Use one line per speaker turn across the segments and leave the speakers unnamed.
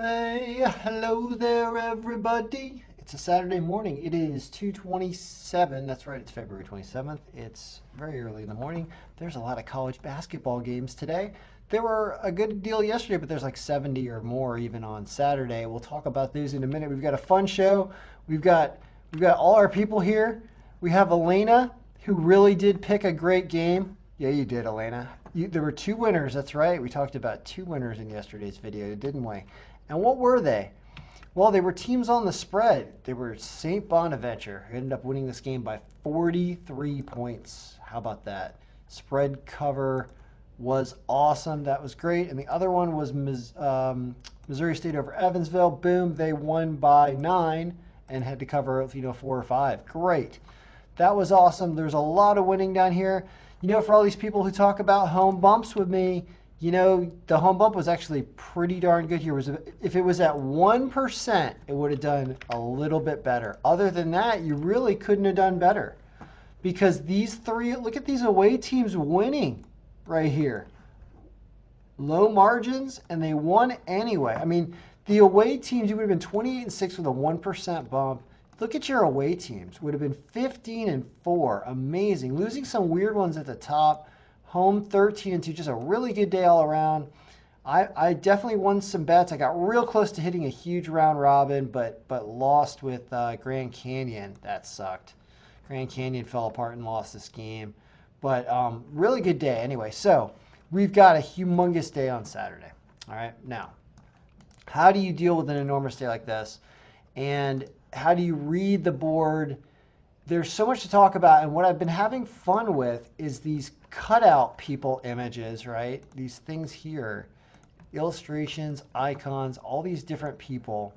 Hey, hello there, everybody. It's a Saturday morning. It is 2:27. That's right, it's February 27th. It's very early in the morning. There's a lot of college basketball games today. There were a good deal yesterday, but there's like 70 or more even on Saturday. We'll talk about those in a minute. We've got a fun show. We've got we've got all our people here. We have Elena, who really did pick a great game. Yeah, you did, Elena. There were two winners. That's right. We talked about two winners in yesterday's video, didn't we? And what were they? Well, they were teams on the spread. They were St. Bonaventure, who ended up winning this game by 43 points. How about that? Spread cover was awesome. That was great. And the other one was Missouri State over Evansville. Boom, they won by 9 and had to cover 4 or 5. Great. That was awesome. There's a lot of winning down here. For all these people who talk about home bumps with me, the home bump was actually pretty darn good here. If it was at 1%, it would have done a little bit better. Other than that, you really couldn't have done better. Because these three, look at these away teams winning right here. Low margins, and they won anyway. I mean, the away teams, you would have been 28-6 with a 1% bump. Look at your away teams. Would have been 15-4. Amazing. Losing some weird ones at the top. Home 13-2. Just a really good day all around. I definitely won some bets. I got real close to hitting a huge round robin, but lost with Grand Canyon. That sucked. Grand Canyon fell apart and lost this game. But really good day anyway. So we've got a humongous day on Saturday. All right. Now, how do you deal with an enormous day like this? And how do you read the board? There's so much to talk about, and what I've been having fun with is these cutout people images, right? These things here, illustrations, icons, all these different people.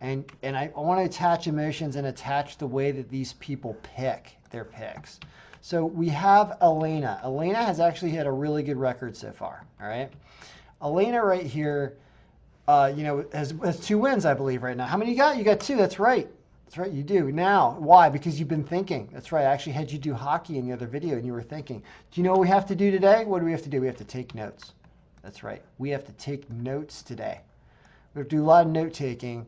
And I want to attach emotions and attach the way that these people pick their picks. So we have Elena. Elena has actually had a really good record so far, all right? Elena right here, has 2 wins, I believe, right now. How many you got? You got 2. That's right. That's right, you do. Now, why? Because you've been thinking. That's right. I actually had you do hockey in the other video, and you were thinking. Do you know what we have to do today? What do we have to do? We have to take notes. That's right. We have to take notes today. We have to do a lot of note taking,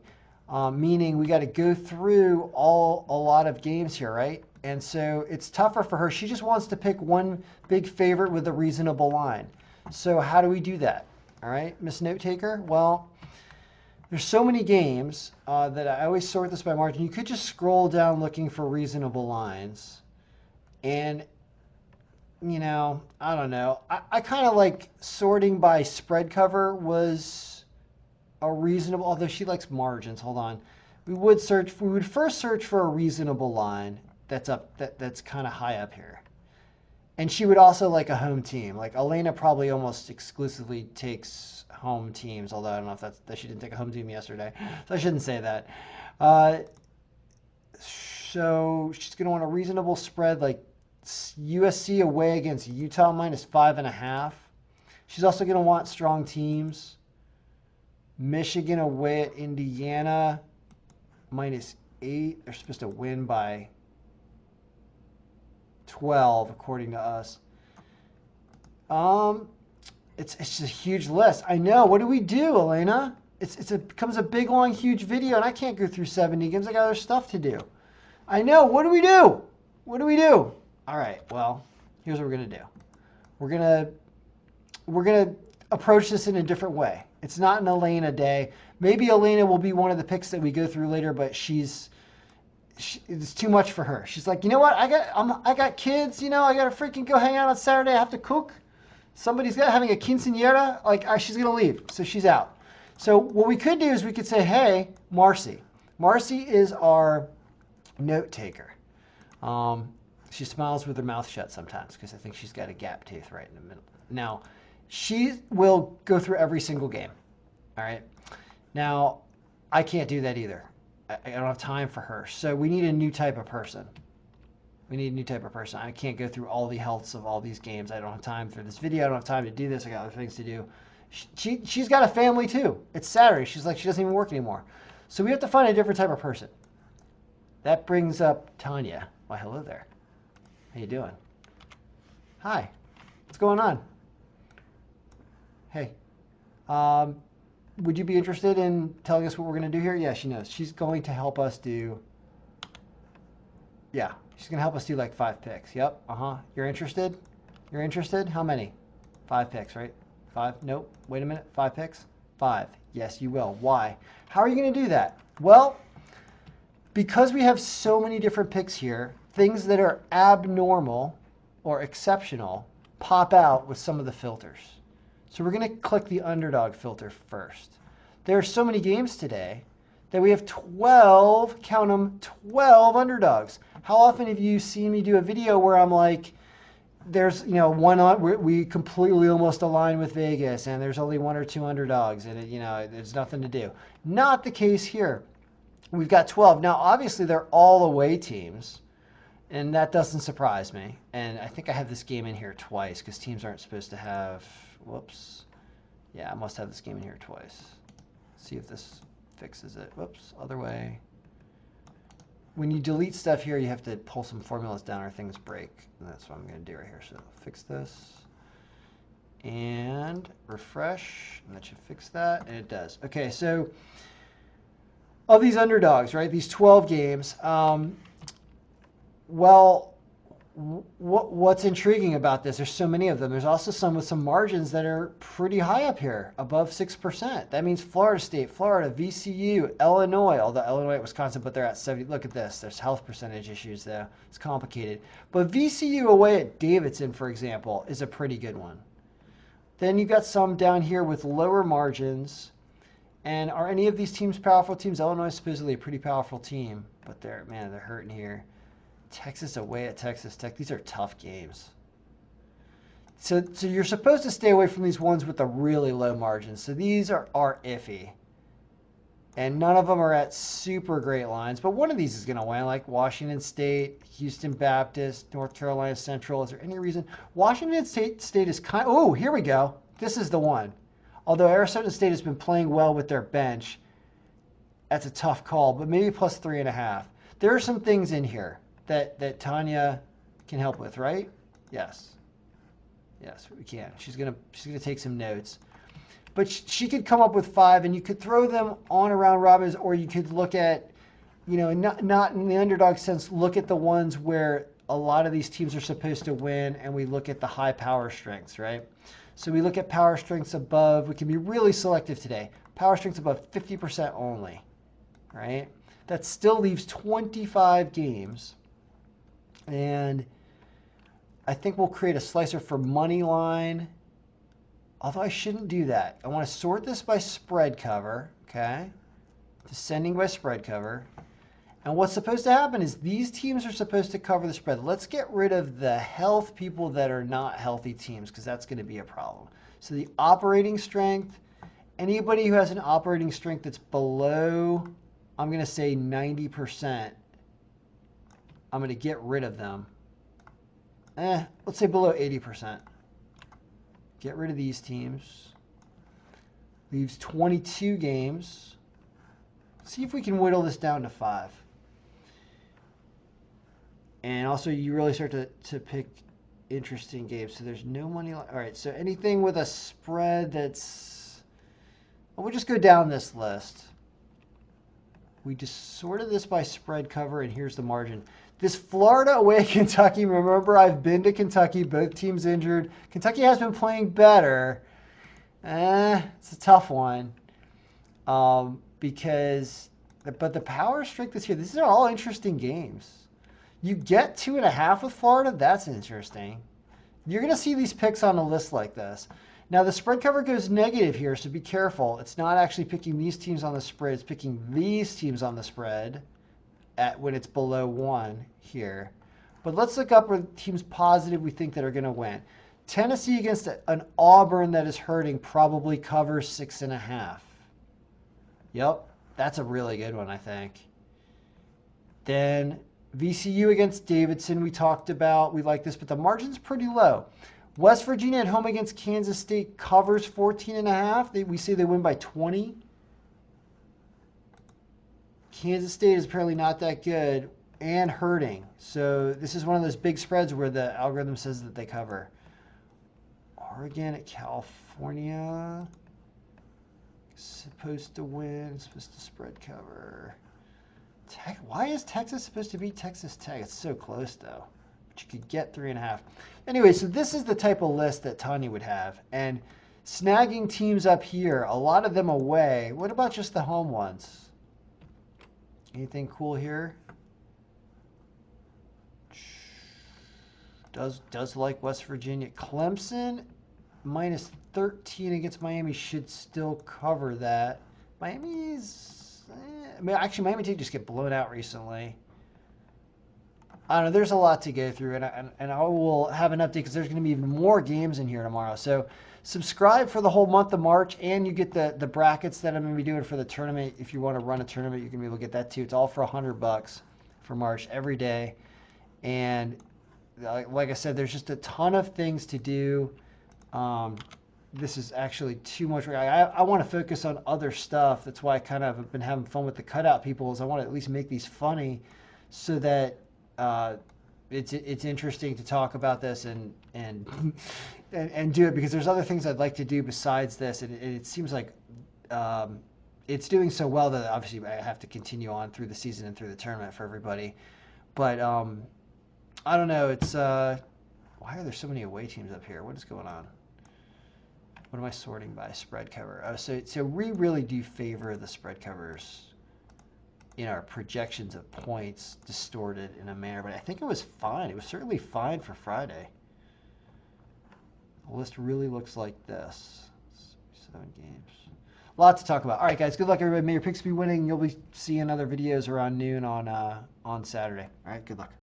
meaning we got to go through a lot of games here, right? And so it's tougher for her. She just wants to pick one big favorite with a reasonable line. So how do we do that? All right, Miss Note Taker? Well, there's so many games that I always sort this by margin. You could just scroll down looking for reasonable lines. And, I don't know. I kind of like sorting by spread cover was a reasonable, although she likes margins. Hold on. We would first search for a reasonable line that's kind of high up here. And she would also like a home team. Like Elena probably almost exclusively takes home teams, although I don't know if that she didn't take a home team yesterday. So I shouldn't say that. So she's going to want a reasonable spread, like USC away against Utah -5.5. She's also going to want strong teams. Michigan away at Indiana -8. They're supposed to win by 12, according to us. It's just a huge list. I know. What do we do, Elena? It becomes a big, long, huge video, and I can't go through 70 games. I got other stuff to do. I know. What do we do? What do we do? All right. Well, here's what we're gonna do. We're gonna approach this in a different way. It's not an Elena day. Maybe Elena will be one of the picks that we go through later, but it's too much for her. She's like, you know what? I got kids. I got to freaking go hang out on Saturday. I have to cook. Somebody's having a quinceañera. She's gonna leave, so she's out. So what we could do is we could say, hey, Marcy. Marcy is our note taker. She smiles with her mouth shut sometimes because I think she's got a gap tooth right in the middle. Now, she will go through every single game. All right. Now, I can't do that either. I don't have time for her. So we need a new type of person. I can't go through all the healths of all these games. I don't have time for this video. I don't have time to do this. I got other things to do. She's got a family too. It's Saturday. She's like, she doesn't even work anymore. So we have to find a different type of person. That brings up Tanya. Why, hello there. How you doing? Hi. What's going on? Hey. would you be interested in telling us what we're going to do here? Yeah, she knows. She's going to help us do, yeah, she's going to help us do like 5 picks. Yep, You're interested? You're interested? How many? 5 picks, right? 5? Nope. Wait a minute. 5 picks? 5. Yes, you will. Why? How are you going to do that? Well, because we have so many different picks here, things that are abnormal or exceptional pop out with some of the filters. So we're going to click the underdog filter first. There are so many games today that we have 12, count them, 12 underdogs. How often have you seen me do a video where I'm like, there's, one on, we completely almost align with Vegas and there's only 1 or 2 underdogs and there's nothing to do. Not the case here. We've got 12. Now, obviously, they're all away teams, and that doesn't surprise me. And I think I have this game in here twice because teams aren't supposed to have, whoops. Yeah, I must have this game in here twice. See if this fixes it. Whoops, other way. When you delete stuff here, you have to pull some formulas down or things break. And that's what I'm going to do right here. So fix this. And refresh, and that should fix that, and it does. Okay, so of these underdogs, right, these 12 games, well, what's intriguing about this? There's so many of them. There's also some with some margins that are pretty high up here, above 6%. That means Florida State, Florida, VCU, Illinois, although Illinois and Wisconsin, but they're at 70. Look at this. There's health percentage issues there. It's complicated. But VCU away at Davidson, for example, is a pretty good one. Then you've got some down here with lower margins. And are any of these teams powerful teams? Illinois is supposedly a pretty powerful team, but they're hurting here. Texas away at Texas Tech. These are tough games. So you're supposed to stay away from these ones with the really low margins. So these are iffy. And none of them are at super great lines, but one of these is going to win, like Washington State, Houston Baptist, North Carolina Central. Is there any reason? Washington State is kind of, oh, here we go. This is the one. Although Arizona State has been playing well with their bench, that's a tough call, but maybe plus 3.5. There are some things in here that Tanya can help with, right? Yes. Yes, we can. She's gonna take some notes. But she could come up with 5, and you could throw them on around robins, or you could look at, not in the underdog sense, look at the ones where a lot of these teams are supposed to win, and we look at the high power strengths, right? So we look at power strengths above. We can be really selective today. Power strengths above 50% only, right? That still leaves 25 games. And I think we'll create a slicer for money line. Although I shouldn't do that. I want to sort this by spread cover, okay? Descending by spread cover. And what's supposed to happen is these teams are supposed to cover the spread. Let's get rid of the health people that are not healthy teams because that's going to be a problem. So the operating strength, anybody who has an operating strength that's below, I'm going to say 90%, I'm going to get rid of them. Let's say below 80%. Get rid of these teams. Leaves 22 games. See if we can whittle this down to 5. And also, you really start to pick interesting games. So there's no money. All right, so anything with a spread that's... Well, we'll just go down this list. We just sorted this by spread cover, and here's the margin. This Florida away at Kentucky, remember I've been to Kentucky, both teams injured. Kentucky has been playing better. It's a tough one. But the power strength is here. These are all interesting games. You get 2.5 with Florida, that's interesting. You're going to see these picks on a list like this. Now the spread cover goes negative here, so be careful. It's not actually picking these teams on the spread, it's picking these teams on the spread when it's below 1 here. But let's look up where teams positive we think that are going to win. Tennessee against an Auburn that is hurting probably covers 6.5. Yep, that's a really good one, I think. Then VCU against Davidson, we talked about. We like this, but the margin's pretty low. West Virginia at home against Kansas State covers 14.5. We say they win by 20. Kansas State is apparently not that good and hurting. So this is one of those big spreads where the algorithm says that they cover. Oregon at California. supposed to win. Supposed to spread cover. Why is Texas supposed to beat Texas Tech? It's so close though. But you could get 3.5. Anyway, so this is the type of list that Tanya would have. And snagging teams up here, a lot of them away. What about just the home ones? Anything cool here? Does like West Virginia. Clemson minus 13 against Miami should still cover that. Miami's, I mean, actually, Miami did just get blown out recently. I don't know. There's a lot to go through, and I will have an update because there's going to be even more games in here tomorrow. So subscribe for the whole month of March, and you get the brackets that I'm going to be doing for the tournament. If you want to run a tournament, you can be able to get that too. It's all for $100 for March every day, and like I said, there's just a ton of things to do. This is actually too much. I want to focus on other stuff. That's why I kind of have been having fun with the cutout people. Is I want to at least make these funny, so that it's interesting to talk about this and do it, because there's other things I'd like to do besides this, and it seems like it's doing so well that obviously I have to continue on through the season and through the tournament for everybody. But I don't know. It's why are there so many away teams up here? What is going on? What am I sorting by? Spread cover. Oh, so we really do favor the spread covers in our projections of points distorted in a manner, but I think it was fine. It was certainly fine for Friday. The list really looks like this. 7 games. Lots to talk about. All right, guys. Good luck, everybody. May your picks be winning. You'll be seeing other videos around noon on Saturday. All right. Good luck.